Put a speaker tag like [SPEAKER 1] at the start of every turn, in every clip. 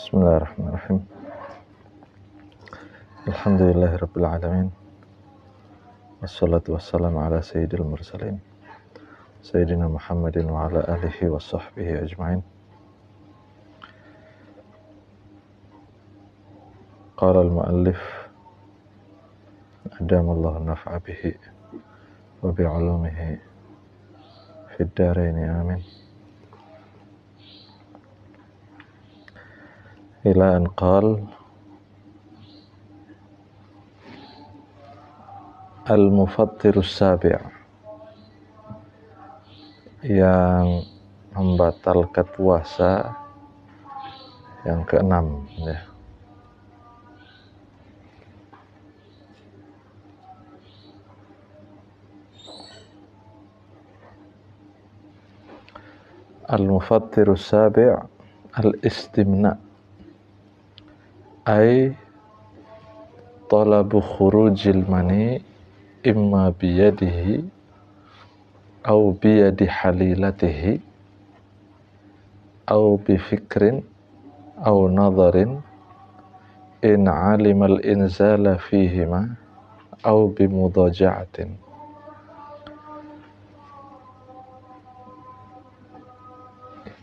[SPEAKER 1] Bismillahirrahmanirrahim. Alhamdulillahirabbil alamin. Wassalatu wassalamu ala sayyidil mursalin. Sayyidina Muhammadin wa ala alihi wa sahbihi ajma'in. Qala al-muallif adamallahu naf'a bihi wa bi'ulumihi fid dharaini amin. Ila an qala al-mufattirus sabi', yang membatalkan puasa yang keenam, ya. Al-mufattirus sabi' al-istimna', ay talabu khurujil mani imma biyadihi au biyadi halilatihi au bifikrin au nadharin in alimal inzala fihima au bimudaja'atin.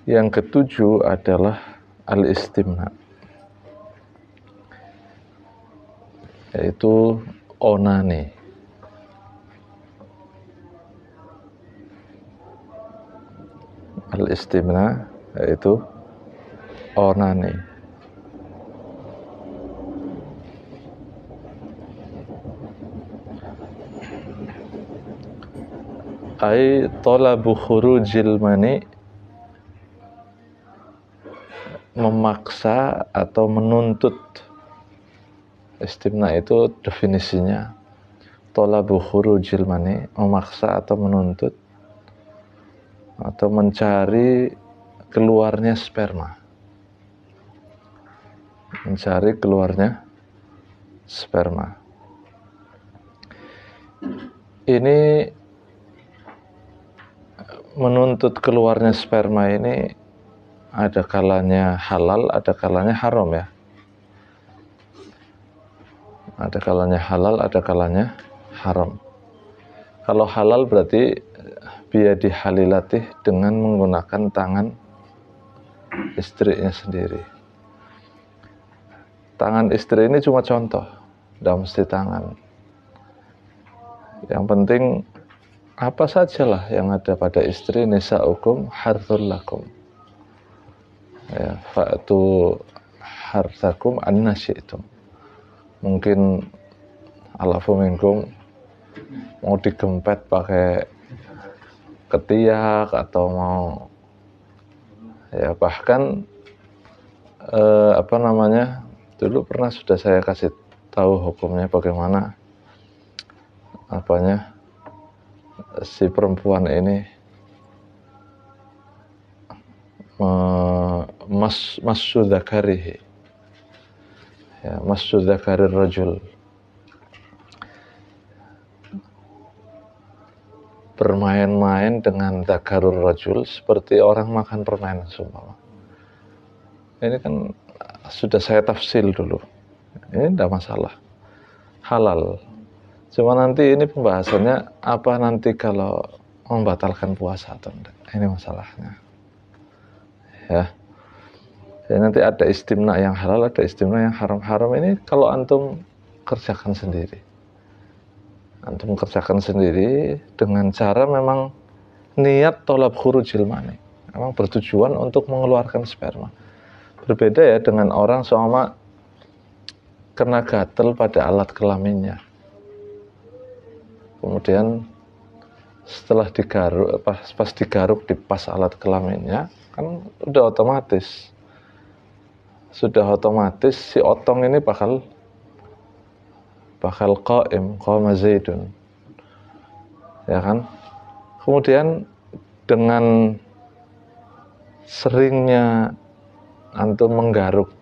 [SPEAKER 1] Yang ketujuh adalah al-istimna', yaitu onani. Al-istimna' yaitu onani. Ai talabu khurujil mani, memaksa atau menuntut. Istimna itu definisinya talabu khurujil mani, memaksa atau menuntut atau mencari keluarnya sperma. Mencari keluarnya sperma. Ini menuntut keluarnya sperma ini ada kalanya halal, ada kalanya haram, ya. Ada kalanya halal, ada kalanya haram. Kalau halal berarti biyadi halilatih, dengan menggunakan tangan istrinya sendiri. Tangan istri ini cuma contoh, tidak mesti tangan. Yang penting apa sajalah yang ada pada istri. Nisa'ukum harthul lakum, ya, fa'tu harthakum anna syi'tum. Mungkin alafu minkum mau digempet pakai ketiak, atau mau, ya, bahkan dulu pernah sudah saya kasih tahu hukumnya bagaimana si perempuan ini massu dzakarihi, ya, massu dzakarir rajul, bermain-main dengan dzakarur rajul seperti orang makan permen, sumpah. Ini kan sudah saya tafsil dulu. Ini tidak masalah, halal. Cuma nanti ini pembahasannya apa nanti kalau membatalkan puasa atau tidak. Ini masalahnya, ya. Jadi nanti ada istimna yang halal, ada istimna yang haram. Haram ini kalau antum kerjakan sendiri. Antum kerjakan sendiri dengan cara memang niat tolab khurujil mani, memang bertujuan untuk mengeluarkan sperma. Berbeda, ya, dengan orang seumpama kena gatel pada alat kelaminnya. Kemudian setelah digaruk, pas digaruk di pas alat kelaminnya, kan udah otomatis si otong ini bakal qama zaidun, ya kan. Kemudian dengan seringnya antum menggaruk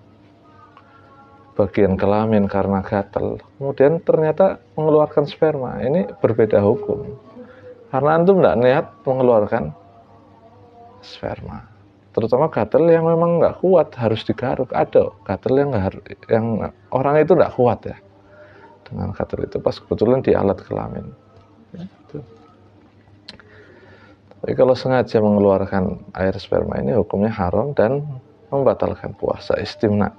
[SPEAKER 1] bagian kelamin karena gatal, kemudian ternyata mengeluarkan sperma, ini berbeda hukum. Karena antum tidak niat mengeluarkan sperma. Terutama gatal yang memang nggak kuat harus digaruk. Ada gatal yang nggak harus, yang orang itu nggak kuat ya dengan gatal itu pas kebetulan di alat kelamin. Ya, itu. Tapi kalau sengaja mengeluarkan air sperma ini hukumnya haram dan membatalkan puasa, istimna.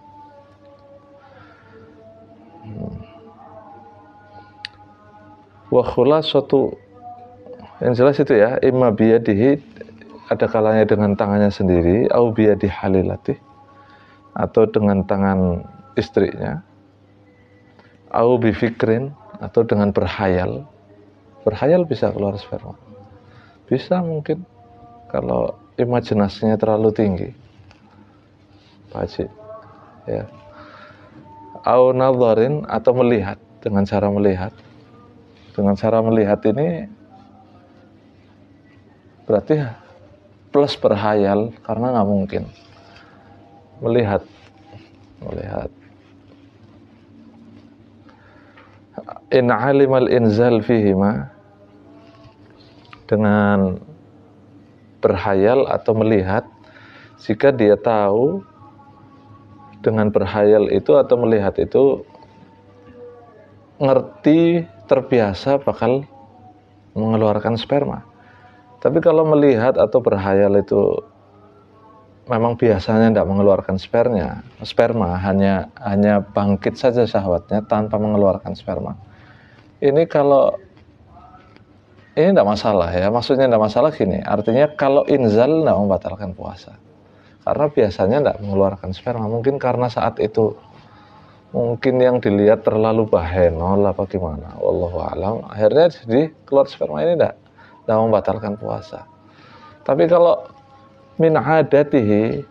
[SPEAKER 1] Wa khulasatu, yang jelas itu ya, imma biyadihi, ada kalanya dengan tangannya sendiri, au biyadi halilati, atau dengan tangan istrinya, au bifikrin, atau dengan berhayal. Berhayal bisa keluar sperma, bisa mungkin kalau imajinasinya terlalu tinggi, Pak Haji, ya. Au nadharin, atau melihat, dengan cara melihat. Dengan cara melihat ini berarti plus berhayal, karena nggak mungkin melihat in alimal inzal fihima, dengan berhayal atau melihat, jika dia tahu dengan berhayal itu atau melihat itu ngerti, terbiasa bakal mengeluarkan sperma. Tapi kalau melihat atau berhayal itu memang biasanya tidak mengeluarkan sperma, hanya bangkit saja syahwatnya tanpa mengeluarkan sperma. Ini kalau ini tidak masalah ya, maksudnya tidak masalah gini, artinya kalau inzal tidak membatalkan puasa, karena biasanya tidak mengeluarkan sperma, mungkin karena saat itu mungkin yang dilihat terlalu bahenol apa gimana, wallahu alam, akhirnya jadi keluar sperma, ini tidak membatalkan puasa. Tapi kalau min adatihi,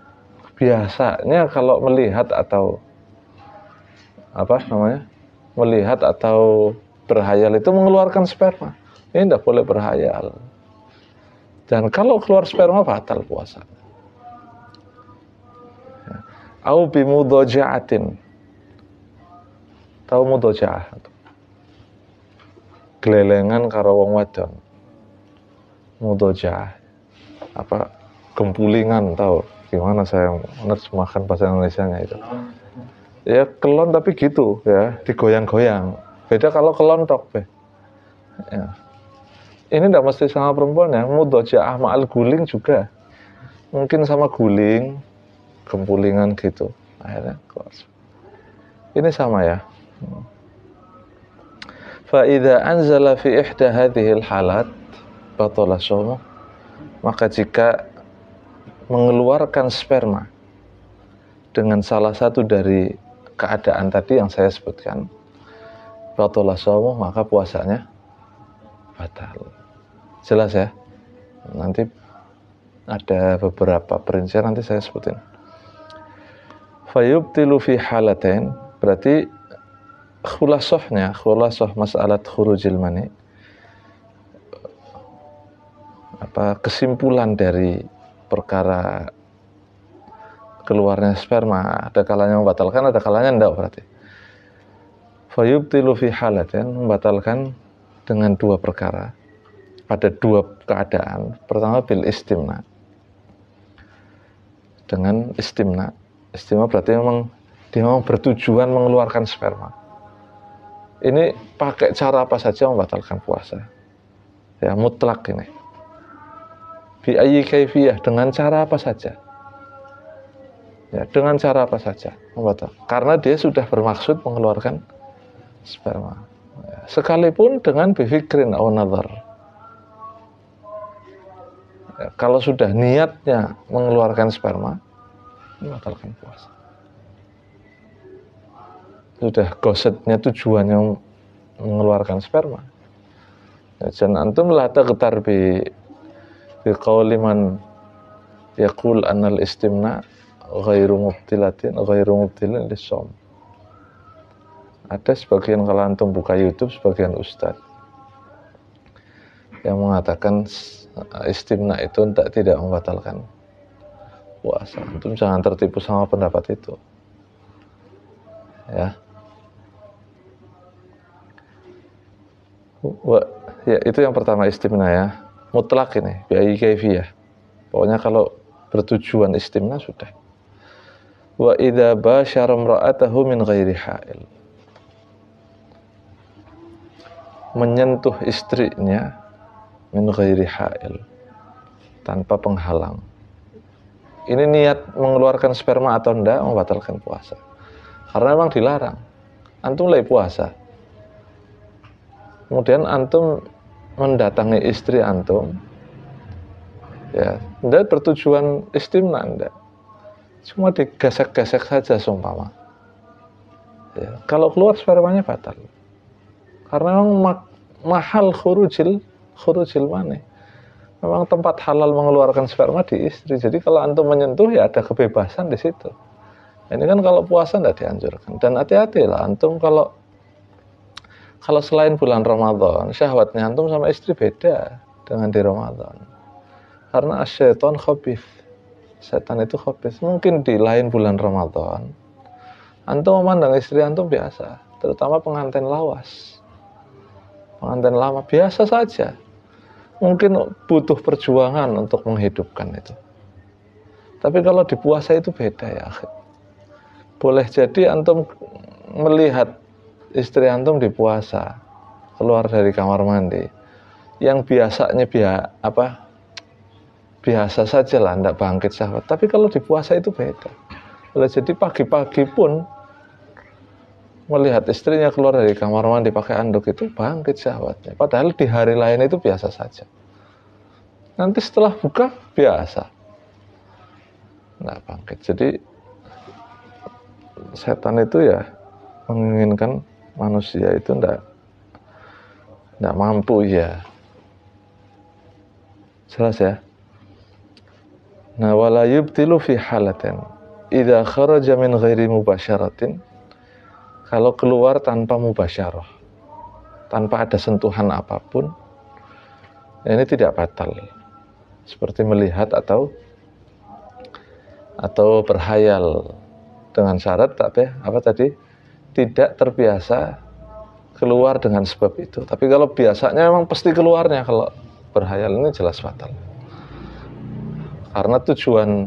[SPEAKER 1] biasanya kalau melihat atau melihat atau berhayal itu mengeluarkan sperma, ini tidak boleh berhayal, dan kalau keluar sperma batal puasa. Au bimudhaja'atin, tahu mudhaja'ah, gelelengan karo wong wadon. Mudhaja'ah apa, gempulingan, tahu gimana saya menerjemahkan bahasa Indonesianya itu ya, kelon tapi gitu ya, digoyang-goyang. Beda kalau kelontok ya. Ini tidak mesti sama perempuan ya, mudhaja'ah ma'al guling juga mungkin, sama guling, gempulingan gitu, akhirnya keluar. Ini sama ya. Fa idza anzala fi ihda hadhil halat batala shaumuh, maka jika mengeluarkan sperma dengan salah satu dari keadaan tadi yang saya sebutkan, batala shaumuh, maka puasanya batal. Jelas ya? Nanti ada beberapa perincian, nanti saya sebutin. Fayubtilu fi halatain, berarti khulasah masalah khurujil mani, kesimpulan dari perkara keluarnya sperma, ada kalanya membatalkan, ada kalanya enggak. Berarti fayubtilu fi halatain, membatalkan dengan dua perkara, pada dua keadaan. Pertama bil istimna, dengan istimna berarti memang dia memang bertujuan mengeluarkan sperma. Ini pakai cara apa saja membatalkan puasa ya, mutlak ini. Bi ayyi kaifiyah, dengan cara apa saja ya, dengan cara apa saja membatal, karena dia sudah bermaksud mengeluarkan sperma ya. Sekalipun dengan bifikrin atau nadhar ya, kalau sudah niatnya mengeluarkan sperma, membatalkan puasa. Sudah gosetnya tujuannya mengeluarkan sperma ya, jangan antum la taqtar bi qauli man yaqul annal istimna ghairu mubtilin lis-shaum. Ada sebagian, kalau antum buka YouTube, sebagian ustadz yang mengatakan istimna itu tidak membatalkan puasa. Antum jangan tertipu sama pendapat itu ya. Ya, itu yang pertama, istimna ya, mutlak ini, bi ayyi kaifiyah. Pokoknya kalau bertujuan istimna sudah. Wa idza basyara imra'atahu min ghairi ha'il, menyentuh istrinya min ghairi ha'il, tanpa penghalang. Ini niat mengeluarkan sperma atau enggak membatalkan puasa. Karena memang dilarang. Antum lagi puasa, kemudian antum mendatangi istri antum, ya, enggak bertujuan istimna, enggak. Cuma digesek-gesek saja seumpama. Ya, kalau keluar spermanya batal. Karena memang mahal khurujil mani. Memang tempat halal mengeluarkan sperma di istri. Jadi kalau antum menyentuh ya ada kebebasan di situ. Ini kan kalau puasa tidak dianjurkan. Dan hati-hatilah antum kalau selain bulan Ramadan, syahwatnya antum sama istri beda dengan di Ramadan. Karena asyaiton khabith. Setan itu khabith. Mungkin di lain bulan Ramadan, antum memandang istri antum biasa, terutama pengantin lawas. Pengantin lama biasa saja, mungkin butuh perjuangan untuk menghidupkan itu. Tapi kalau di puasa itu beda ya. Boleh jadi antum melihat istri antum di puasa keluar dari kamar mandi, yang biasanya biasa saja lah, tidak bangkit syahwat. Tapi kalau di puasa itu beda. Boleh jadi pagi-pagi pun melihat istrinya keluar dari kamar mandi pakai anduk itu bangkit syahwatnya. Padahal di hari lain itu biasa saja. Nanti setelah buka biasa, nggak bangkit. Jadi setan itu ya menginginkan manusia itu nggak mampu ya. Jelas ya. Nah, wala yubtilu fi halatin idza kharaja min ghairi mubasyaratin, kalau keluar tanpa mubasyarah, tanpa ada sentuhan apapun, ini tidak batal. Seperti melihat atau berhayal dengan syarat tidak terbiasa keluar dengan sebab itu. Tapi kalau biasanya memang pasti keluarnya, kalau berhayal ini jelas batal. Karena tujuan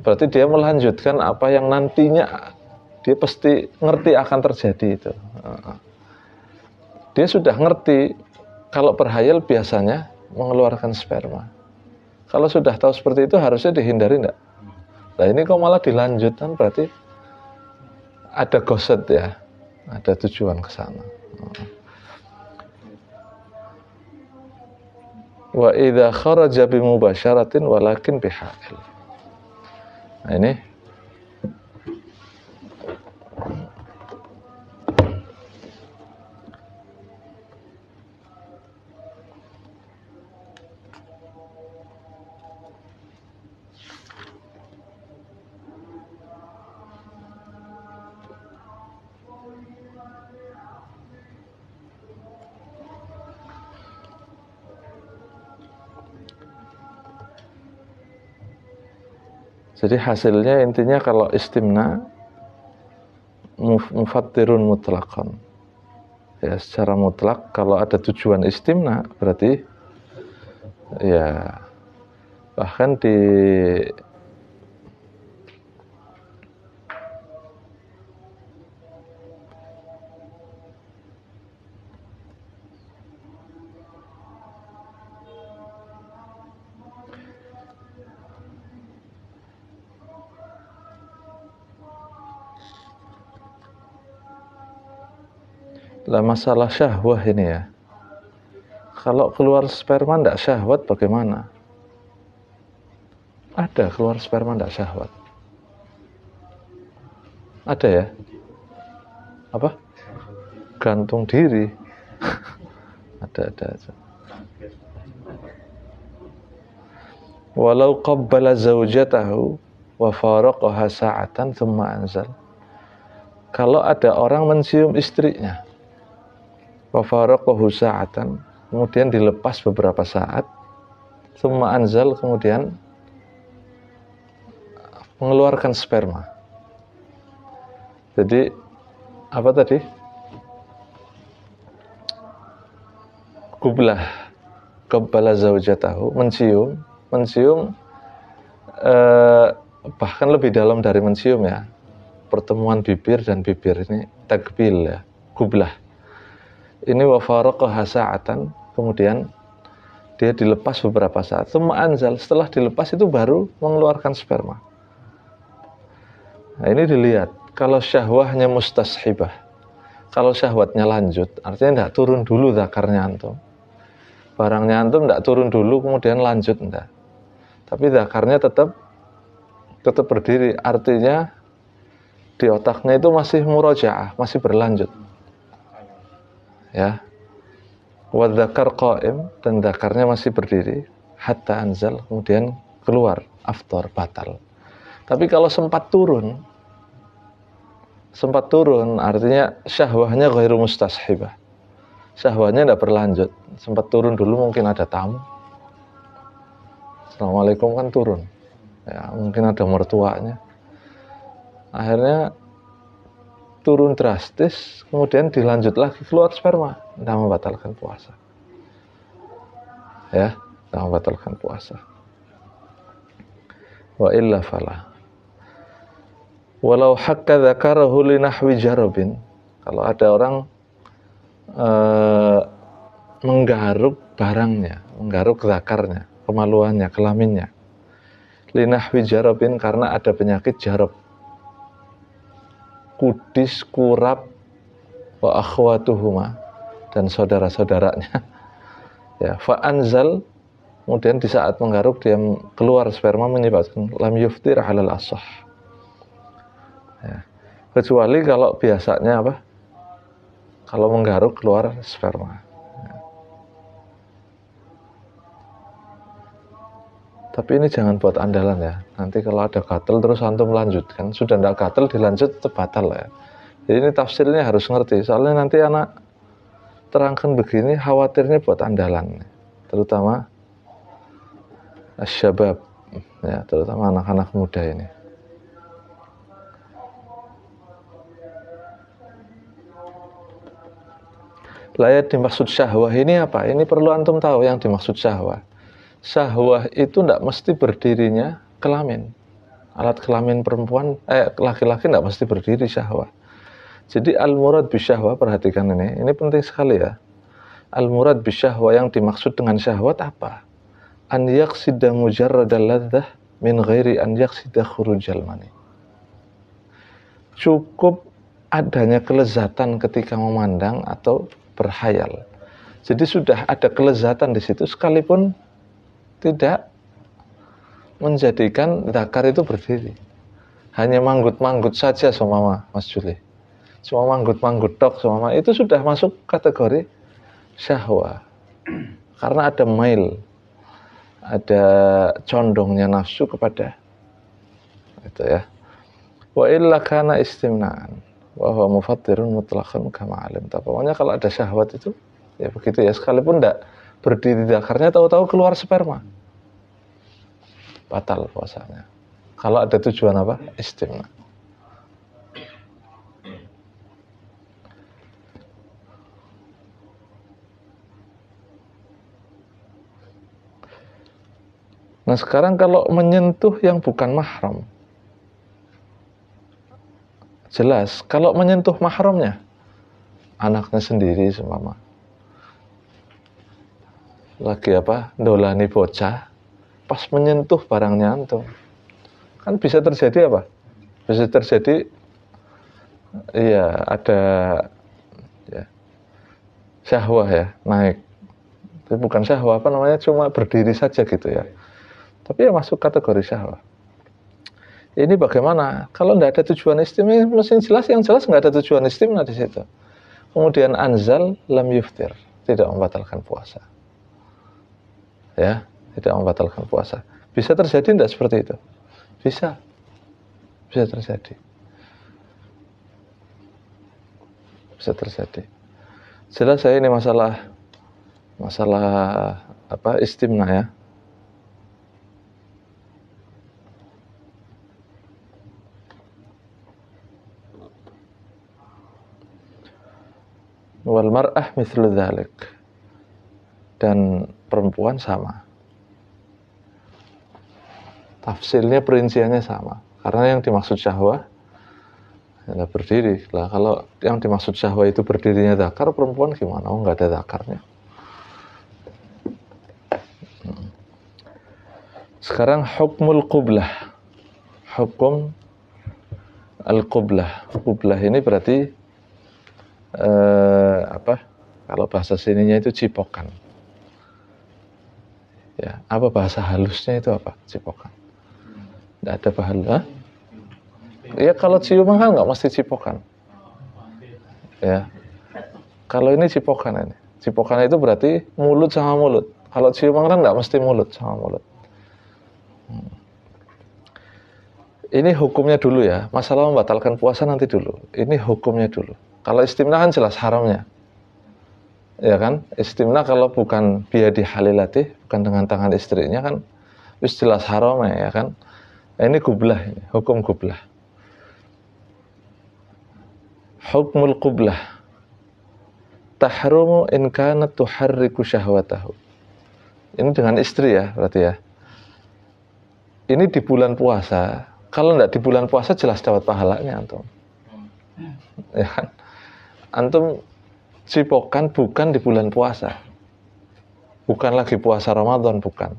[SPEAKER 1] berarti dia melanjutkan apa yang nantinya dia pasti ngerti akan terjadi itu. Dia sudah ngerti kalau berhayal biasanya mengeluarkan sperma. Kalau sudah tahu seperti itu harusnya dihindari enggak? Nah ini kok malah dilanjutkan, berarti ada gosed ya, ada tujuan ke sana. Wa idza kharaja bi mubasyaratin walakin bihaqil. Nah ini jadi hasilnya intinya kalau istimna mufattirun mutlaqan. Ya, secara mutlak kalau ada tujuan istimna berarti ya bahkan di lah masalah syahwah ini ya. Kalau keluar sperma tidak syahwat bagaimana? Ada keluar sperma tidak syahwat. Ada ya? Apa? Gantung diri. ada aja. Walau qabbala zaujatahu wa faraqaha sa'atan thumma anzal. Kalau ada orang mencium istrinya, wa faraqahu sa'atan, kemudian dilepas beberapa saat, thumma anzal, kemudian mengeluarkan sperma. Jadi apa tadi? Qabbala zaujatahu, mencium bahkan lebih dalam dari mencium ya, pertemuan bibir dan bibir ini takbil ya, kublah. Ini wa faraqaha sa'atan, kemudian dia dilepas beberapa saat. Tsumma anzal, setelah dilepas itu baru mengeluarkan sperma. Nah, ini dilihat, kalau syahwahnya mustashibah, kalau syahwatnya lanjut, artinya tidak turun dulu zakarnya antum. Barangnya antum tidak turun dulu kemudian lanjut, enggak. Tapi zakarnya tetap berdiri, artinya di otaknya itu masih murojaah, masih berlanjut. Ya. Wa dzakar qa'im, dan zakarnya masih berdiri hatta anzal, kemudian keluar aftar, batal. Tapi kalau sempat turun artinya syahwahnya ghairu mustashibah. Syahwahnya tidak berlanjut, sempat turun dulu, mungkin ada tamu. Assalamualaikum kan turun. Ya, mungkin ada mertuanya. Akhirnya turun drastis, kemudian dilanjut lagi keluar sperma, tidak membatalkan puasa. Ya, tidak membatalkan puasa. Wa illa fala. Walau hakka dzakarahu li nahwi jarabin. Kalau ada orang menggaruk barangnya, menggaruk zakarnya, kemaluannya, kelaminnya. Li nahwi jarabin, karena ada penyakit jarab. Kudis, kurap, wa akhwatuhuma, dan saudara-saudaranya. Ya, fa anzal, kemudian di saat menggaruk dia keluar sperma, menyebabkan lam yuftir halal asah. Ya. Kecuali kalau biasanya apa? Kalau menggaruk keluar sperma. Ya. Tapi ini jangan buat andalan ya. Nanti kalau ada gatel terus antum lanjutkan, sudah tidak gatel dilanjut tetap batal ya. Jadi ini tafsirnya harus ngerti. Soalnya nanti anak terangkan begini, khawatirnya buat andalan, terutama asyabab, ya, terutama anak-anak muda ini. Layat dimaksud syahwah ini apa? Ini perlu antum tahu yang dimaksud syahwah. Syahwah itu tidak mesti berdirinya kelamin. Alat kelamin perempuan, laki-laki tidak mesti berdiri syahwah. Jadi al-murad bisyahwah, perhatikan ini penting sekali ya. Al-murad bisyahwah, yang dimaksud dengan syahwat apa? An yaqsida mujarradal ladzah min ghairi an yaqsida khurujal mani. Cukup adanya kelezatan ketika memandang atau berhayal. Jadi sudah ada kelezatan di situ sekalipun tidak menjadikan zakar itu berdiri. Hanya manggut-manggut saja seumpama Mas Juli. Cuma manggut-manggut tok seumpama, itu sudah masuk kategori syahwah. Karena ada mail, ada condongnya nafsu kepada itu ya. Wa illa kana istimna'an wa huwa mufattirun mutlaqan kama alim. Pokoknya kalau ada syahwat itu ya begitu ya, sekalipun tidak berdiri zakarnya, tahu-tahu keluar sperma, batal puasanya. Kalau ada tujuan apa? Istimna. Nah sekarang kalau menyentuh yang bukan mahram, jelas kalau menyentuh mahramnya, anaknya sendiri seumpama lagi apa, dolani bocah, pas menyentuh barangnya antum, kan bisa terjadi apa? Bisa terjadi iya ada ya, syahwah ya, naik. Tapi bukan syahwah, apa namanya, cuma berdiri saja gitu ya. Tapi ya masuk kategori syahwah. Ini bagaimana? Kalau tidak ada tujuan istimna, mesti jelas, yang jelas nggak ada tujuan istimna di situ. Kemudian anzal lam yuftir, tidak membatalkan puasa. Ya, tidak membatalkan puasa. Bisa terjadi tidak seperti itu? Bisa terjadi. Bisa terjadi. Jelas saya ini masalah apa, istimna ya. Wal mar'ah mithlu dzalik, dan perempuan sama. tafsilnya, perinciannya sama. Karena yang dimaksud syahwah adalah berdiri. Lah kalau yang dimaksud syahwah itu berdirinya zakar, perempuan gimana? Oh, nggak ada zakarnya. Sekarang hukmul qublah. Hukum al-qublah. Qublah ini berarti apa? Kalau bahasa sininya itu cipokan. Ya, apa bahasa halusnya itu apa? Cipokan. Tidak ada bahasa. Ya kalau ciuman kan nggak mesti cipokan. Ya. Kalau ini cipokan ini. Cipokan itu berarti mulut sama mulut. Kalau ciuman kan nggak mesti mulut sama mulut. Ini hukumnya dulu ya. Masalah membatalkan puasa nanti dulu. Ini hukumnya dulu. Kalau istimna kan jelas haramnya. Ya kan? Istimna kalau bukan biadi halilatih, bukan dengan tangan istrinya kan wis jelas haramnya ya kan? Nah, ini qublah ini, hukum qublah. Hukmul qublah. Tahrumu in kanat tuharriku syahwatahu. Ini dengan istri ya, berarti ya. Ini di bulan puasa. Kalau enggak di bulan puasa jelas dapat pahalanya antum. Ya kan? Antum cipokan bukan di bulan puasa. Bukan lagi puasa Ramadan, bukan.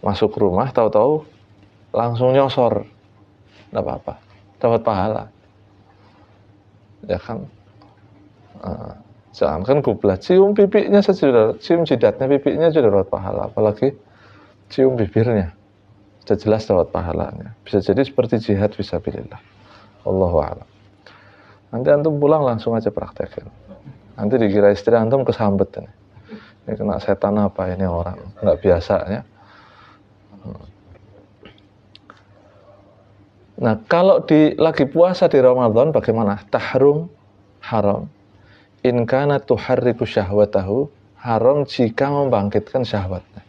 [SPEAKER 1] Masuk rumah tahu-tahu langsung nyosor. Enggak apa-apa. Dapat pahala. Ya kan? Jangan kan qublah. Cium pipinya saja, cium jidatnya pipinya sudah dapat pahala. Apalagi cium bibirnya. Sudah jelas dapat pahalanya. Bisa jadi seperti jihad fisabilillah. Wallahu a'lam. Nanti antum pulang langsung aja praktekin. Nanti dikira istri antum kesambet ini. Ini kena setan apa ini orang, nggak biasa ya. Nah, kalau lagi puasa di Ramadan bagaimana? Tahrum, haram. In kana tuharriku syahwatahu, haram jika membangkitkan syahwatnya.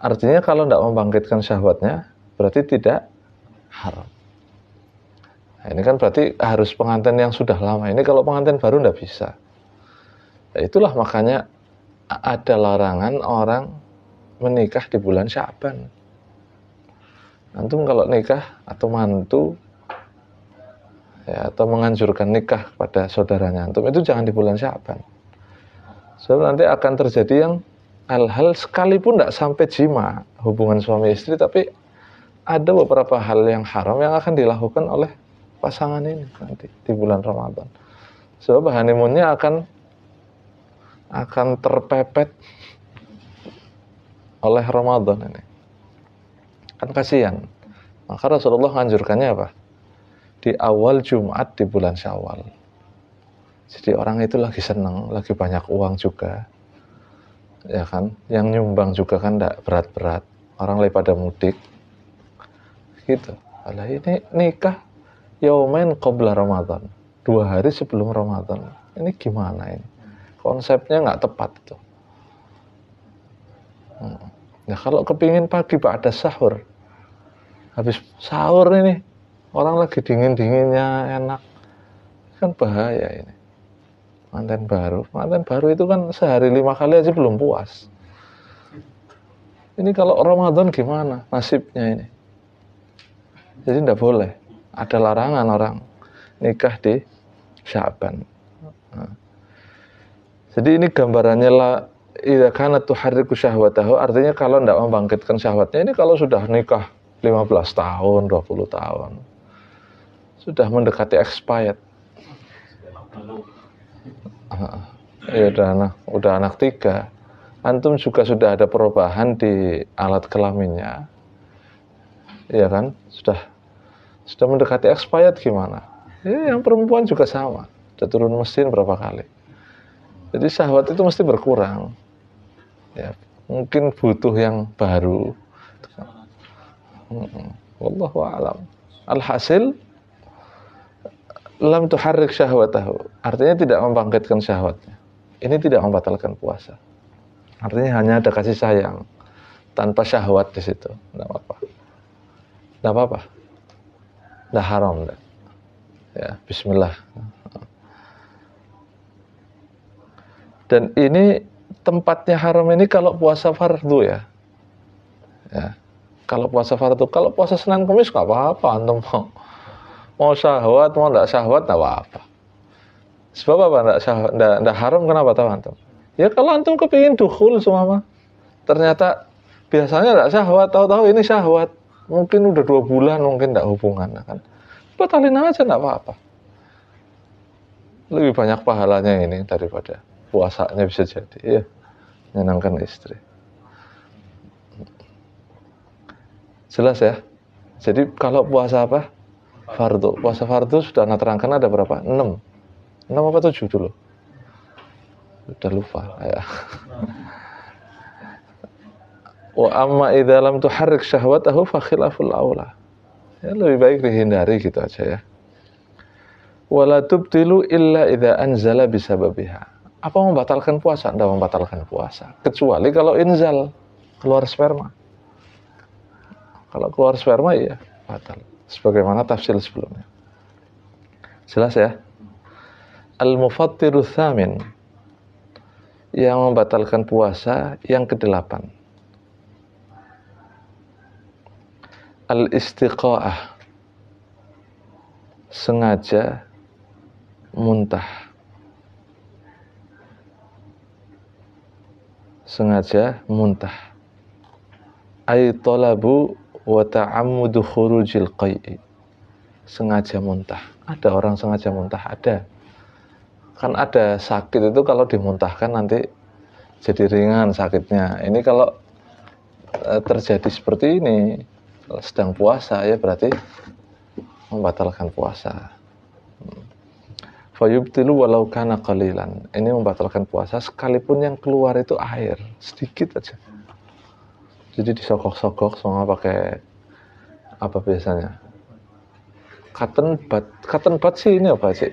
[SPEAKER 1] Artinya kalau tidak membangkitkan syahwatnya, berarti tidak haram. Nah, ini kan berarti harus pengantin yang sudah lama. Ini kalau pengantin baru tidak bisa. Nah, itulah makanya ada larangan orang menikah di bulan Sya'ban. Antum kalau nikah atau mantu ya, atau menganjurkan nikah pada saudaranya antum itu jangan di bulan Sya'ban. Sebab nanti akan terjadi yang hal-hal sekalipun tidak sampai jima hubungan suami istri, tapi ada beberapa hal yang haram yang akan dilakukan oleh pasangan ini nanti di bulan Ramadan. Sebab honeymoonnya akan terpepet oleh Ramadan ini. Kan kasihan. Maka Rasulullah menganjurkannya apa? Di awal Jumat di bulan Syawal. Jadi orang itu lagi senang, lagi banyak uang juga. Ya kan? Yang nyumbang juga kan tidak berat-berat. Orang lagi pada mudik. Gitu. Alah ini nikah yaumain qabla Ramadan. 2 hari sebelum Ramadan. Ini gimana ini? Konsepnya nggak tepat itu. Nah kalau kepingin pagi Pak ada sahur. Habis sahur ini orang lagi dingin-dinginnya enak. Kan bahaya ini. Manten baru itu kan sehari 5 kali aja belum puas. Ini kalau Ramadan gimana nasibnya ini? Jadi tidak boleh. Ada larangan orang nikah di Sya'ban. Nah. Jadi ini gambarannya la idza kanat tuharriku syahwatahu, artinya kalau tidak membangkitkan syahwatnya. Ini kalau sudah nikah 15 tahun, 20 tahun. Sudah mendekati expired. Ya udah anak 3. Antum juga sudah ada perubahan di alat kelaminnya. Iya kan? Sudah mendekati expired gimana? Ya, yang perempuan juga sama. Sudah turun mesin berapa kali. Jadi syahwat itu mesti berkurang. Ya, mungkin butuh yang baru. Wallahu a'lam. Alhasil lam tuharrik syahwatahu. Artinya tidak membangkitkan syahwatnya. Ini tidak membatalkan puasa. Artinya hanya ada kasih sayang tanpa syahwat di situ. Tidak apa-apa. Tidak apa-apa. Tidak haram. Tidak. Ya, bismillah. Dan ini tempatnya haram ini kalau puasa fardu ya. Ya. Kalau puasa fardu, kalau puasa Senin Kamis nggak apa-apa, antum mau syahwat, mau nggak syahwat nggak apa-apa. Sebab apa nggak haram, kenapa tahu antum? Ya kalau antum kepingin dukhul semua, ternyata biasanya nggak syahwat, tahu-tahu ini syahwat, mungkin udah 2 bulan mungkin nggak hubungan, kan? Batalin aja nggak apa-apa. Lebih banyak pahalanya ini daripada puasanya bisa jadi, ya, menyenangkan istri. Jelas ya? Jadi kalau puasa apa? Fardu. Puasa fardu sudah Anda terangkan ada berapa? 6. 6 apa 7 dulu? Udah lupa ya. Wa amma idza lam tuharrik syahwatahu fa khilaful aula. Ya, lebih baik dihindari gitu aja ya. Wala tubtilu illa idza anzala bisababiha. Apa membatalkan puasa? Tidak membatalkan puasa, kecuali kalau inzal, keluar sperma. Kalau keluar sperma ya batal. Sebagaimana tafsir sebelumnya. Jelas ya? Al-mufattiru tsamin, yang membatalkan puasa yang ke-8. Al-istiqa'ah, sengaja muntah. Sengaja muntah. Ay talabu wa ta'ammudu khurujil qai'i. Sengaja muntah. Ada orang sengaja muntah, ada. Kan ada sakit itu kalau dimuntahkan nanti jadi ringan sakitnya. Ini kalau terjadi seperti ini, sedang puasa ya berarti membatalkan puasa. Fayubtilu walau kana qalilan. Ini membatalkan puasa sekalipun yang keluar itu air sedikit aja. Jadi disogok-sogok semua pakai apa biasanya? Cotton bud sih ini apa sih?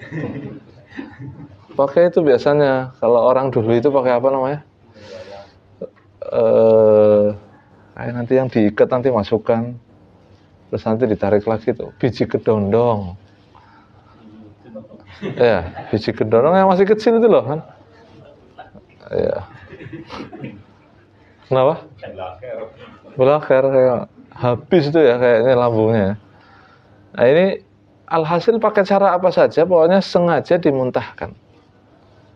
[SPEAKER 1] Pakai itu biasanya. Kalau orang dulu itu pakai apa namanya? Kayak nanti yang diikat nanti masukkan, terus nanti ditarik lagi tuh. Biji kedondong. Ya, biji kedondong yang masih kecil itu loh kan? Ya. Kenapa? Belaker kayak habis itu ya kayaknya lambungnya. Nah ini alhasil pakai cara apa saja, pokoknya sengaja dimuntahkan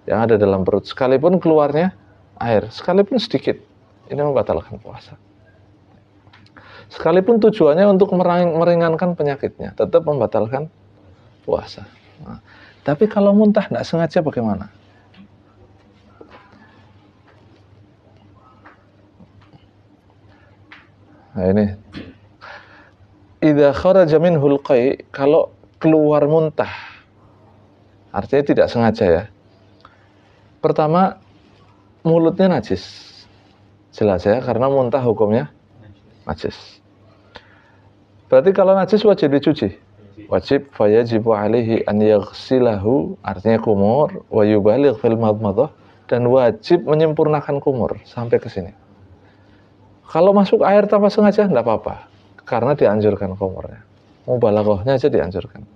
[SPEAKER 1] yang ada dalam perut, sekalipun keluarnya air, sekalipun sedikit, ini membatalkan puasa. Sekalipun tujuannya untuk meringankan penyakitnya, tetap membatalkan puasa. Nah, tapi kalau muntah tidak sengaja bagaimana? Nah ini, idza kharaja minhul qai', kalau keluar muntah, artinya tidak sengaja ya. Pertama, mulutnya najis, jelas ya, karena muntah hukumnya najis. Berarti kalau najis wajib dicuci, wajib, fayajibu alaihi an yaghsilahu, artinya kumur, wa yubaligh fil madmadah, dan wajib menyempurnakan kumur sampai ke sini. Kalau masuk air tanpa sengaja tidak apa-apa, karena dianjurkan kumurnya. Mubalaghahnya aja dianjurkan.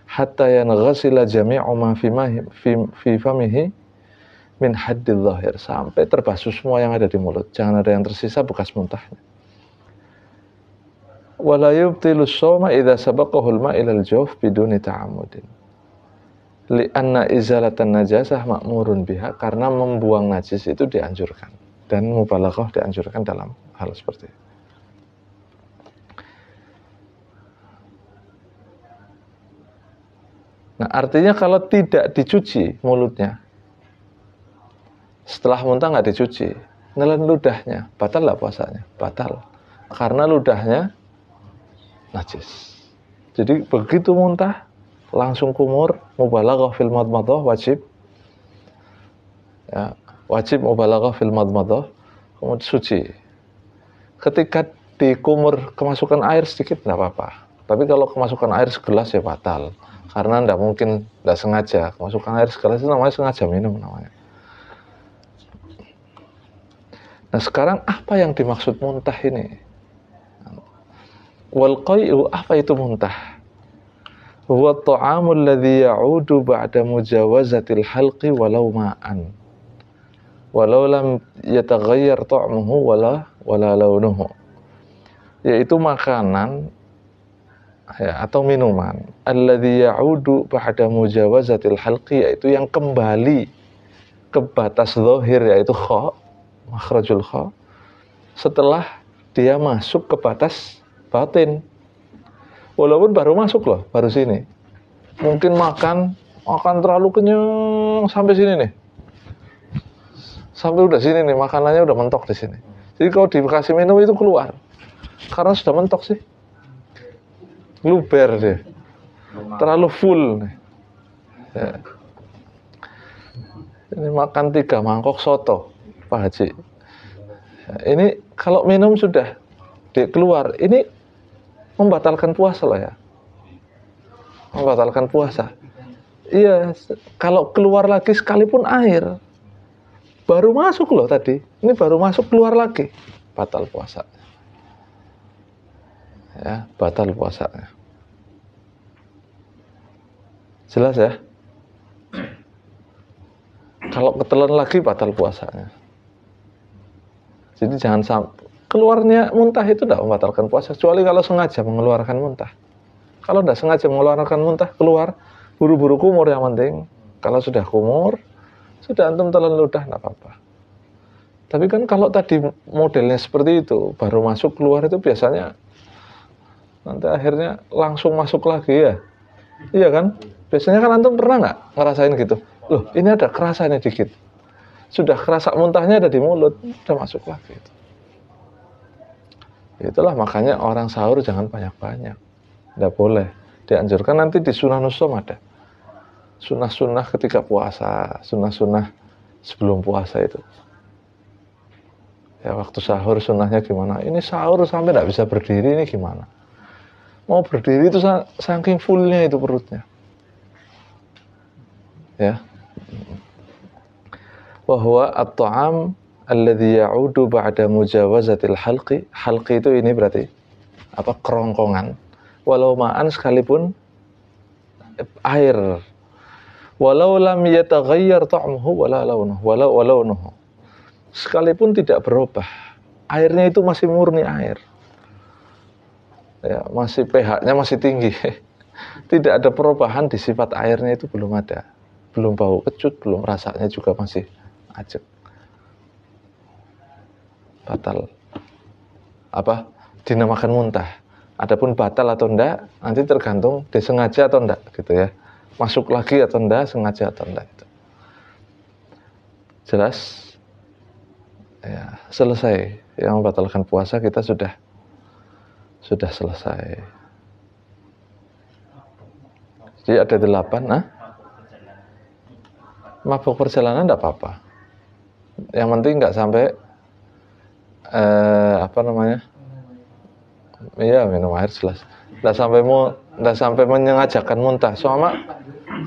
[SPEAKER 1] Hatta yanghasila jami'u ma fi famihi min haddil zahir, sampai terbasuh semua yang ada di mulut, jangan ada yang tersisa bekas muntahnya. Wala yubtilu shauma idza sabaqahu al-ma' ila al-jawf biduni ta'ammudin. Li'anna izalatan najasah ma'murun biha, karena membuang najis itu dianjurkan, dan mubalaghah dianjurkan dalam hal seperti itu. Nah, artinya kalau tidak dicuci mulutnya, setelah muntah nggak dicuci, nelen ludahnya, batal nggak puasanya? Batal, karena ludahnya najis. Jadi begitu muntah langsung kumur, mubalaghah fil madmadah, wajib ya, wajib mubalaghah fil madmadah, kemudian suci. Ketika dikumur kemasukan air sedikit nggak apa-apa, tapi kalau kemasukan air segelas ya batal, karena nggak mungkin nggak sengaja. Kemasukan air segelas itu namanya sengaja minum namanya. Nah sekarang apa yang dimaksud muntah ini? Wal qai'u, apa itu muntah? Huwa at-ta'amul ladzi ya'udu ba'da mujawazatil halqi walau ma'an, walau lam yataghayyar ta'muhu wala launuhu. yaitu makanan ya, atau minuman alladzi ya'udu ba'da mujawazatil halqi, yaitu yang kembali ke batas zahir, yaitu kha, makhrajul kha, setelah dia masuk ke batas batin. Walaupun baru masuk loh, baru sini. Mungkin makan terlalu kenyang sampai sini nih. Sampai udah sini nih, makanannya udah mentok di sini. Jadi kalau dikasih minum itu keluar. Karena sudah mentok sih. Luber deh. Terlalu full nih. Ya. Ini makan 3 mangkok soto, Pak Haji. Ya, ini kalau minum sudah keluar, ini membatalkan puasa loh ya. Membatalkan puasa. Iya, kalau keluar lagi sekalipun air. Baru masuk loh tadi. Ini baru masuk keluar lagi. Batal puasa. Ya, batal puasanya. Jelas ya? Kalau ketelan lagi batal puasanya. Jadi jangan sampai keluarnya muntah itu tidak membatalkan puasa, kecuali kalau sengaja mengeluarkan muntah. Kalau tidak sengaja mengeluarkan muntah, keluar buru-buru kumur yang penting. Kalau sudah kumur, sudah antum telan ludah, tidak apa-apa. Tapi kan kalau tadi modelnya seperti itu, baru masuk keluar itu biasanya nanti akhirnya langsung masuk lagi ya. Iya kan? Biasanya kan antum pernah nggak ngerasain gitu? Loh, ini ada kerasanya dikit. Sudah kerasa muntahnya ada di mulut, udah masuk lagi. Itulah makanya orang sahur jangan banyak-banyak. Tidak boleh. Dianjurkan nanti di sunnah nusom ada. Sunnah-sunnah ketika puasa, sunnah-sunnah sebelum puasa itu. Ya waktu sahur sunnahnya gimana? Ini sahur sampai tidak bisa berdiri, ini gimana? Mau berdiri itu saking fullnya itu perutnya. Ya. Wa huwa at-ta'am alladzi ya'udu ba'da mujawazatil halqi. Halqi itu ini berarti apa? Kerongkongan. Walau ma'an sekalipun air. Walau lam yataghayyar ta'muhu wala launuhu, walau launuhu. Sekalipun tidak berubah. Airnya itu masih murni air. Ya, masih pH-nya masih tinggi. Tidak ada perubahan di sifat airnya, itu belum ada. Belum bau kecut, belum rasanya juga masih ajeg. Batal. Apa? Dinamakan muntah. Adapun batal atau enggak nanti tergantung disengaja atau enggak gitu ya. Masuk lagi atau enggak, sengaja atau enggak itu. Jelas? Ya, selesai. Yang membatalkan puasa kita sudah selesai. Jadi ada 8, mabuk perjalanan enggak apa-apa. Yang penting enggak sampai iya, minum air jelas. Enggak sampai menyengajakan muntah. Soalnya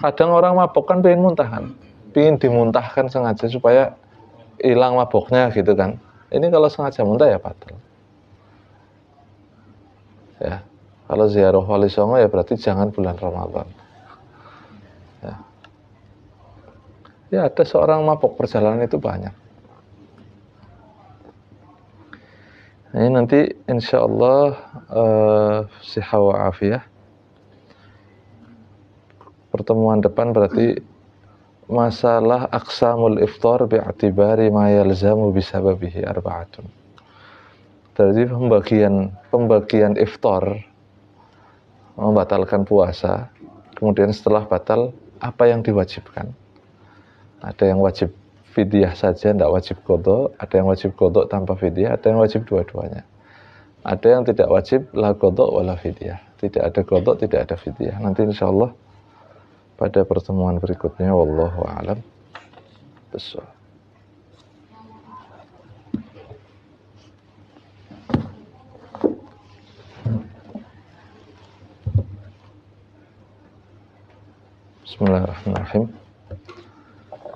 [SPEAKER 1] kadang orang mabuk kan pengen muntah kan. Pengen dimuntahkan sengaja supaya hilang mabuknya gitu kan. Ini kalau sengaja muntah ya batal. Ya. Kalau ziarah wali songo ya berarti jangan bulan Ramadan. Ya. Ya, ada seorang mabuk perjalanan itu banyak. Ini nanti insya Allah siha wa afiyah. Pertemuan depan berarti masalah aqsamul iftar bi'atibari ma yalzamu bisababihi arba'atun. Jadi pembagian iftar membatalkan puasa. Kemudian setelah batal apa yang diwajibkan? Ada yang wajib fidyah saja, tidak wajib qadha. Ada yang wajib qadha tanpa fidyah. Ada yang wajib dua-duanya. Ada yang tidak wajib la qadha wala fidyah. Tidak ada qadha, tidak ada fidyah. Nanti insyaallah pada pertemuan berikutnya. Wallahu a'lam bishawab. Bismillahirrahmanirrahim.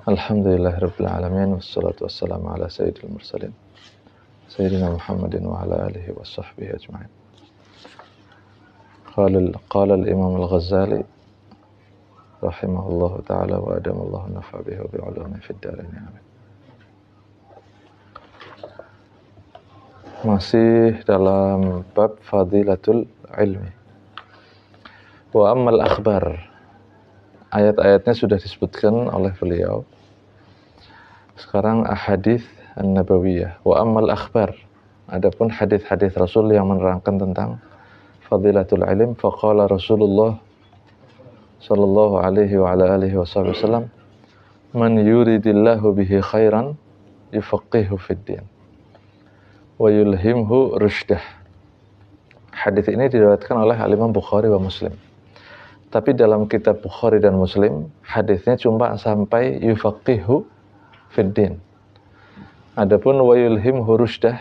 [SPEAKER 1] Alhamdulillahirabbil alamin wassalatu wassalamu ala sayyidil mursalin sayyidina Muhammadin wa ala alihi washabbihi ajma'in. Qala al-Imam al-Ghazali rahimahullahu ta'ala wa adamallahu nafa bihi wa bi'ulumi fid darain amin. Masih dalam bab fadilatul ilmi. Wa ammal akhbar. Ayat-ayatnya sudah disebutkan oleh beliau. Sekarang ahadits an-nabawiyah. Wa ammal akhbar. Adapun hadis-hadis Rasul yang menerangkan tentang fadilatul ilm, faqala Rasulullah sallallahu alaihi wa ala alihi wasallam, man yuridillahu bihi khairan yufaqihu fid din wa yulhimhu rusydah. Hadis ini diriwayatkan oleh Imam Bukhari wa Muslim. Tapi dalam kitab Bukhari dan Muslim, hadisnya cuma sampai yufaqihu fid din. Adapun wa yulhimhu rusydah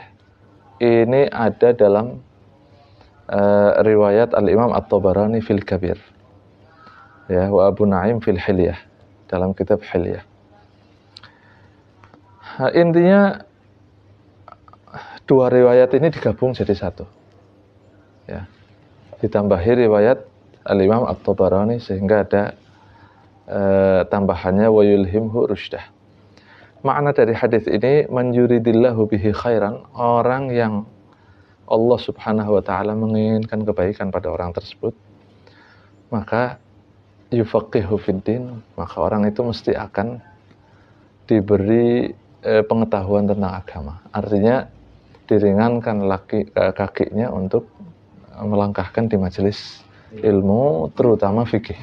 [SPEAKER 1] ini ada dalam riwayat Al-Imam At-Tabarani fil Kabir. Ya, wa Abu Naim fil Hilyah, dalam kitab Hilyah. Intinya dua riwayat ini digabung jadi satu. Ya. Ditambahi riwayat Al-Imam At-Tabarani sehingga ada tambahannya wa yulhimhu rusydah. Makna dari hadis ini, man yuridillahu bihi khairan, orang yang Allah Subhanahu wa taala menginginkan kebaikan pada orang tersebut, maka yufaqihu fiddin, maka orang itu mesti akan diberi pengetahuan tentang agama. Artinya diringankan kakinya untuk melangkahkan di majelis ilmu, terutama fikih.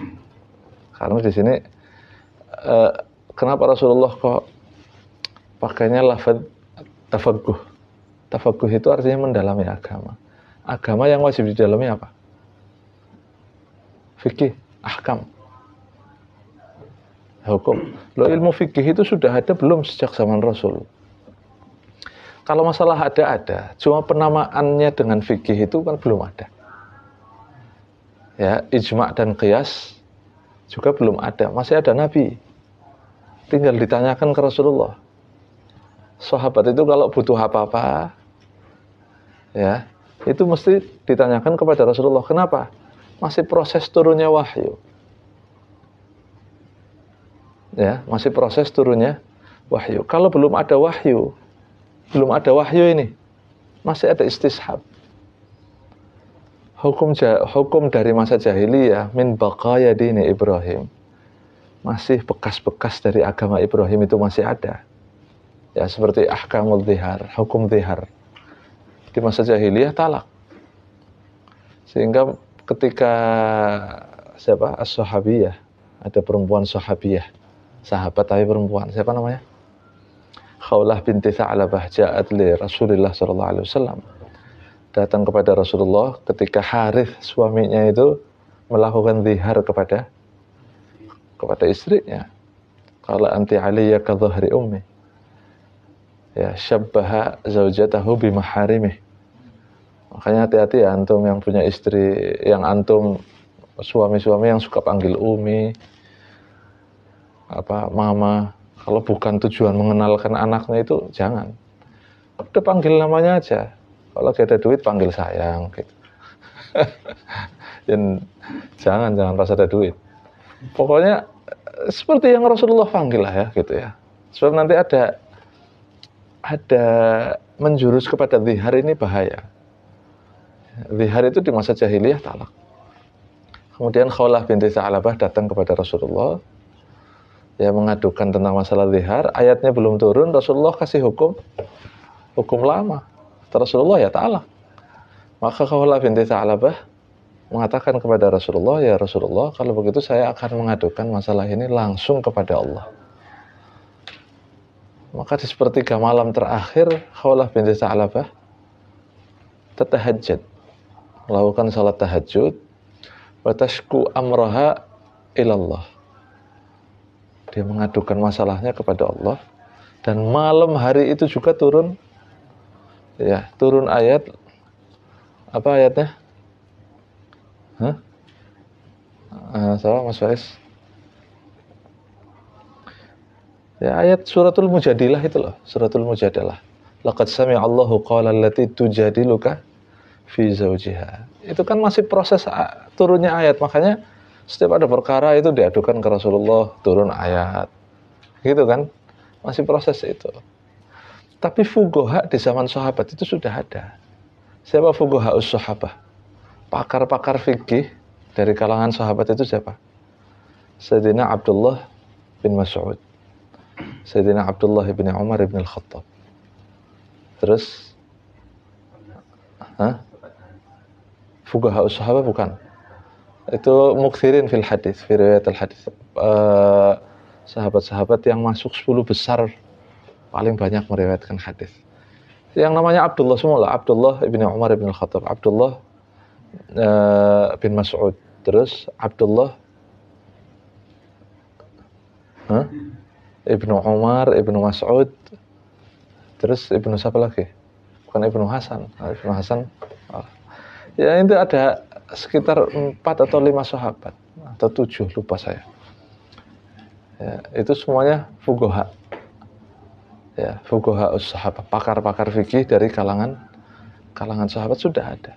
[SPEAKER 1] Karena di sini kenapa Rasulullah kok pakainya lafaz tafaqquh? Tafaqquh itu artinya mendalami agama. Agama yang wajib didalami apa? Fikih, ahkam, hukum. Loh, ilmu fikih itu sudah ada belum sejak zaman Rasul? Kalau masalah ada, cuma penamaannya dengan fikih itu kan belum ada. Ya, ijma' dan qiyas juga belum ada. Masih ada Nabi. Tinggal ditanyakan ke Rasulullah. Sahabat itu kalau butuh apa-apa, ya, itu mesti ditanyakan kepada Rasulullah. Kenapa? Masih proses turunnya wahyu. Ya, masih proses turunnya wahyu. Kalau belum ada wahyu ini, masih ada istishab. Hukum dari masa jahiliyah, min baqaya dini Ibrahim, masih bekas-bekas dari agama Ibrahim itu masih ada. Ya, seperti ahkamul dhihar, hukum dhihar. Di masa jahiliyah talak. Sehingga ketika as-sahabiyah, ada perempuan sahabiyah, sahabat tapi perempuan, siapa namanya? Khawlah binti Tha'labah ja'at li Rasulullah sallallahu alaihi wasallam. Datang kepada Rasulullah ketika Harith suaminya itu melakukan zihar kepada istrinya. Qala anti aliyya ka dhahri ummi. Ya, syabbaha zaujatahu bi maharimih. Makanya hati-hati ya antum yang punya istri, yang antum suami-suami yang suka panggil umi, mama. Kalau bukan tujuan mengenalkan anaknya itu jangan. Udah panggil namanya aja. Kalau gak ada duit panggil sayang gitu. jangan pas ada duit. Pokoknya seperti yang Rasulullah panggil lah ya gitu ya. Sebab nanti ada menjurus kepada zihar ini bahaya. Zihar itu di masa jahiliyah talak. Kemudian Khawlah binti Tha'labah datang kepada Rasulullah, ya, mengadukan tentang masalah zihar. Ayatnya belum turun, Rasulullah kasih hukum lama. Rasulullah ya ta'ala. Maka Khawlah binti Tha'labah mengatakan kepada Rasulullah, ya Rasulullah, kalau begitu saya akan mengadukan masalah ini langsung kepada Allah. Maka di sepertiga malam terakhir, Khawlah binti Tha'labah tatahajjud, melakukan salat tahajud, wa tashku amraha ilallah. Dia mengadukan masalahnya kepada Allah. Dan malam hari itu juga turun ayat. Apa ayatnya? Salah Mas Faiz. Ya, ayat suratul Mujadilah itu loh, suratul Mujadilah. Laqad sami'a Allahu qala allati tujadiluka fi zawjiha. Itu kan masih proses turunnya ayat, makanya setiap ada perkara itu diadukan ke Rasulullah, turun ayat. Gitu kan? Masih proses itu. Tapi fuqaha di zaman sahabat itu sudah ada. Siapa fuqaha us-sahabah? Pakar-pakar fikih dari kalangan sahabat itu siapa? Sayyidina Abdullah bin Mas'ud, Sayyidina Abdullah bin Umar bin Al-Khattab. Terus fuqaha us-sahabah bukan. Itu mukthirin fil hadis, fi riwayat al-hadis. Sahabat-sahabat yang masuk 10 besar paling banyak meriwayatkan hadis. Yang namanya Abdullah semula, Abdullah bin Umar bin Al-Khattab, Abdullah bin Mas'ud, terus Abdullah Ibnu Umar, Ibnu Mas'ud, terus Ibnu siapa lagi? Bukan Ibnu Hasan. Ibnu Hasan. Ya itu ada sekitar 4 atau 5 sahabat atau 7, lupa saya. Ya, itu semuanya fuqaha. Ya, fuqaha us-sahabah, pakar-pakar fikih dari kalangan sahabat sudah ada.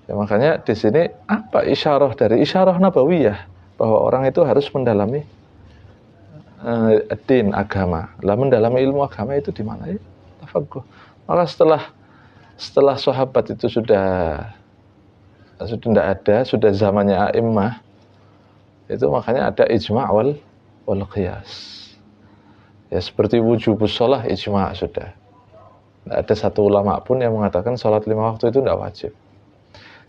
[SPEAKER 1] Ya, makanya di sini apa isyarah dari isyarah nabawiyah bahwa orang itu harus mendalami din agama. Lah mendalami ilmu agama itu di mana ya? Tafaqquh. Maka setelah sahabat itu sudah tidak ada, sudah zamannya a'immah, itu makanya ada ijma' wal qiyas. Ya seperti wujubus shalah ijma' sudah. Tidak ada satu ulama pun yang mengatakan sholat 5 waktu itu tidak wajib.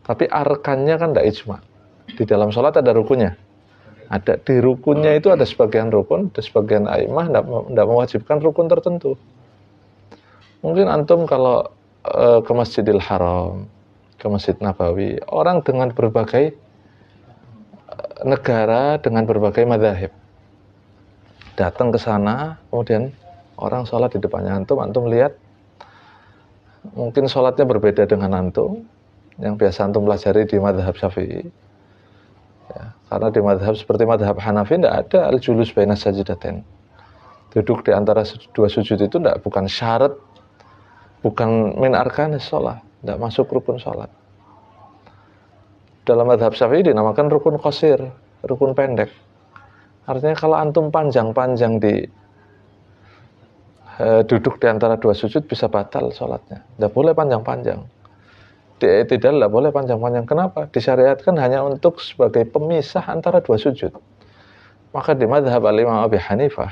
[SPEAKER 1] Tapi arkannya kan tidak ijma'. Di dalam sholat ada rukunnya. Ada di rukunnya itu ada sebagian rukun, ada sebagian a'immah tidak mewajibkan rukun tertentu. Mungkin antum kalau ke Masjidil Haram, ke Masjid Nabawi, orang dengan berbagai negara, dengan berbagai madzhab datang ke sana, kemudian orang sholat di depannya antum lihat mungkin sholatnya berbeda dengan antum yang biasa antum pelajari di madzhab Syafi'i. Ya, karena di madzhab seperti madzhab Hanafi tidak ada al-julus baina sajdatain. Duduk di antara 2 sujud itu bukan syarat, bukan min arkanis sholat, tidak masuk rukun sholat. Dalam madzhab Syafi'i dinamakan rukun qasir, rukun pendek. Artinya kalau antum panjang-panjang duduk di antara 2 sujud bisa batal sholatnya. Tidak boleh panjang-panjang. Di i'tidal tidak boleh panjang-panjang. Kenapa? Disyariatkan hanya untuk sebagai pemisah antara 2 sujud. Maka di madzhab al-Imam Abi Hanifah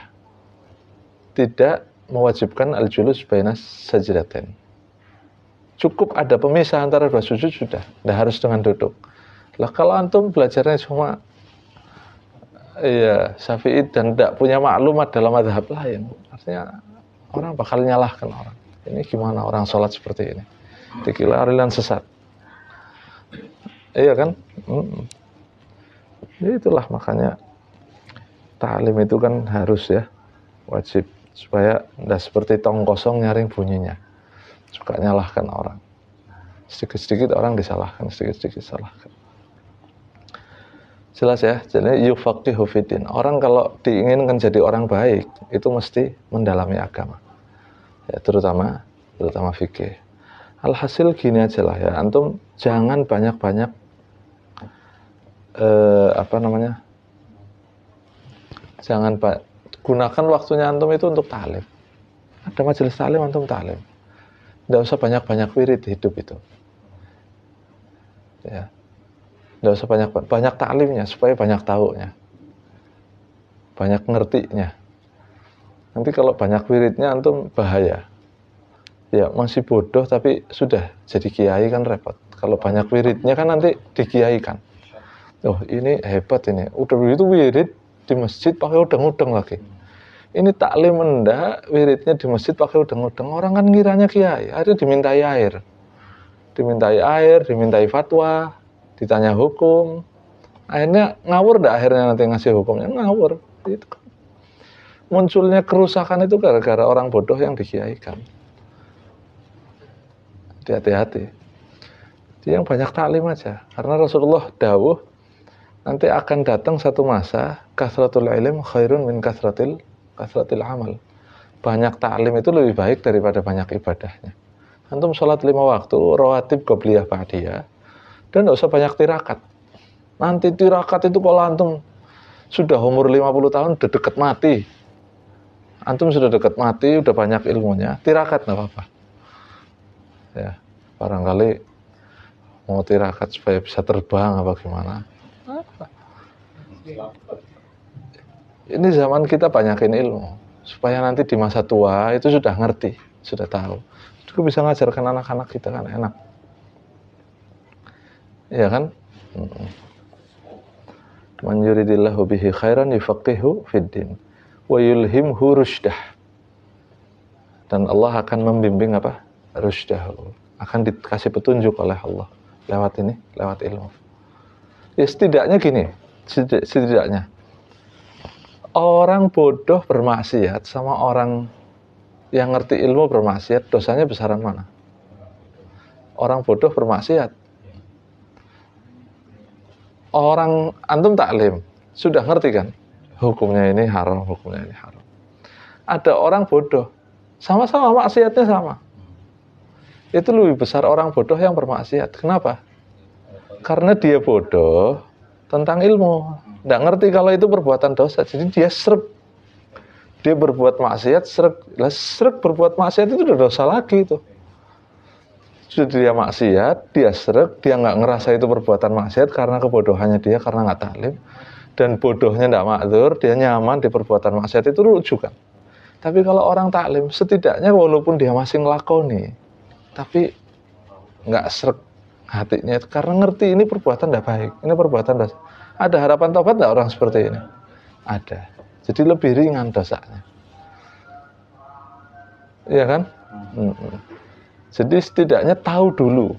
[SPEAKER 1] tidak mewajibkan al-julus baina sajdatain. Cukup ada pemisah antara 2 sujud sudah. Tidak harus dengan duduk. Lah kalau antum belajarnya cuma Syafi'i dan tidak punya maklumat dalam mazhab lain, artinya orang bakal nyalahkan orang. Ini gimana orang sholat seperti ini? Dikira aliran sesat. Iya kan? Itulah makanya ta'lim itu kan harus ya, wajib, supaya tidak seperti tong kosong nyaring bunyinya. Suka nyalahkan orang. Sedikit-sedikit orang disalahkan, sedikit-sedikit disalahkan. Jelas ya, jadi yufaqihu fiddin. Orang kalau diinginkan jadi orang baik, itu mesti mendalami agama. Ya, terutama fikih. Alhasil gini aja lah ya, antum jangan banyak-banyak gunakan waktunya antum itu untuk ta'lim. Ada majelis ta'lim, antum ta'lim. Tidak usah banyak-banyak wirid hidup itu. Ya. Tidak usah banyak ta'limnya, supaya banyak taunya, banyak ngertinya. Nanti kalau banyak wiridnya antum bahaya. Ya masih bodoh tapi sudah jadi kiai kan repot. Kalau banyak wiridnya kan nanti dikiaikan. Oh ini hebat ini, udah begitu wirid di masjid pakai udeng-udeng lagi. Ini taklim enggak, wiridnya di masjid pakai udeng-udeng. Orang kan ngiranya kiai, akhirnya dimintai air, dimintai fatwa, ditanya hukum, akhirnya ngawur dah, akhirnya nanti ngasih hukumnya ngawur. Itu kan munculnya kerusakan itu gara-gara orang bodoh yang dikiaikan. Hati-hati. Dia yang banyak taklim aja, karena Rasulullah dawuh nanti akan datang satu masa kathratul ilm khairun min kathratil amal. Banyak taklim itu lebih baik daripada banyak ibadahnya. Antum sholat 5 waktu, rawatib qobliyah ba'diyah, dan tidak usah banyak tirakat. Nanti tirakat itu kalau antum sudah umur 50 tahun, udah deket mati, Antum sudah dekat mati, udah banyak ilmunya, tirakat nggak apa-apa. Ya, barangkali mau tirakat supaya bisa terbang apa gimana. Ini zaman kita banyakin ilmu, supaya nanti di masa tua itu sudah ngerti, sudah tahu. Itu bisa ngajarkan anak-anak kita kan enak. Iya kan? Man yuridillahu bihi khairan yufaqihu fid din wa yulhimhu rusydah. Dan Allah akan membimbing apa? Rusydahu. Akan dikasih petunjuk oleh Allah lewat ini, lewat ilmu. Ya setidaknya gini, setidaknya orang bodoh bermaksiat sama orang yang ngerti ilmu bermaksiat, dosanya besaran mana? Orang bodoh bermaksiat. Orang antum taklim, sudah ngerti kan? Hukumnya ini haram, hukumnya ini haram. Ada orang bodoh, sama-sama maksiatnya sama. Itu lebih besar orang bodoh yang bermaksiat. Kenapa? Karena dia bodoh tentang ilmu. Nggak ngerti kalau itu perbuatan dosa. Jadi dia srek. Dia berbuat maksiat, srek. Lah srek berbuat maksiat itu udah dosa lagi itu. Sudah dia maksiat, dia srek, dia nggak ngerasa itu perbuatan maksiat karena kebodohannya dia, karena nggak taklim. Dan bodohnya nggak makdzur, dia nyaman di perbuatan maksiat, itu rujukan. Tapi kalau orang taklim, setidaknya walaupun dia masih ngelakoni, tapi nggak srek hatinya, karena ngerti ini perbuatan tidak baik, ini perbuatan dosa. Ada harapan tobat nggak orang seperti ini? Ada. Jadi lebih ringan dosanya. Iya kan? Jadi setidaknya tahu dulu,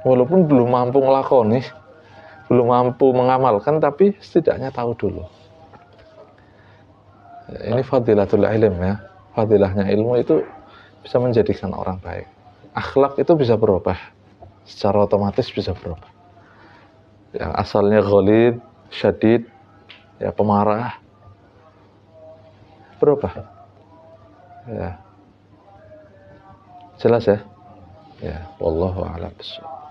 [SPEAKER 1] walaupun belum mampu ngelakoni, belum mampu mengamalkan, tapi setidaknya tahu dulu. Ini fadilatul ilm ya. Fadilahnya ilmu itu bisa menjadikan orang baik. Akhlak itu bisa berubah, secara otomatis bisa berubah. Yang asalnya ghalid, syadid, ya pemarah, berubah. Ya. Jelas ya? Ya, wallahu a'lam bishawab.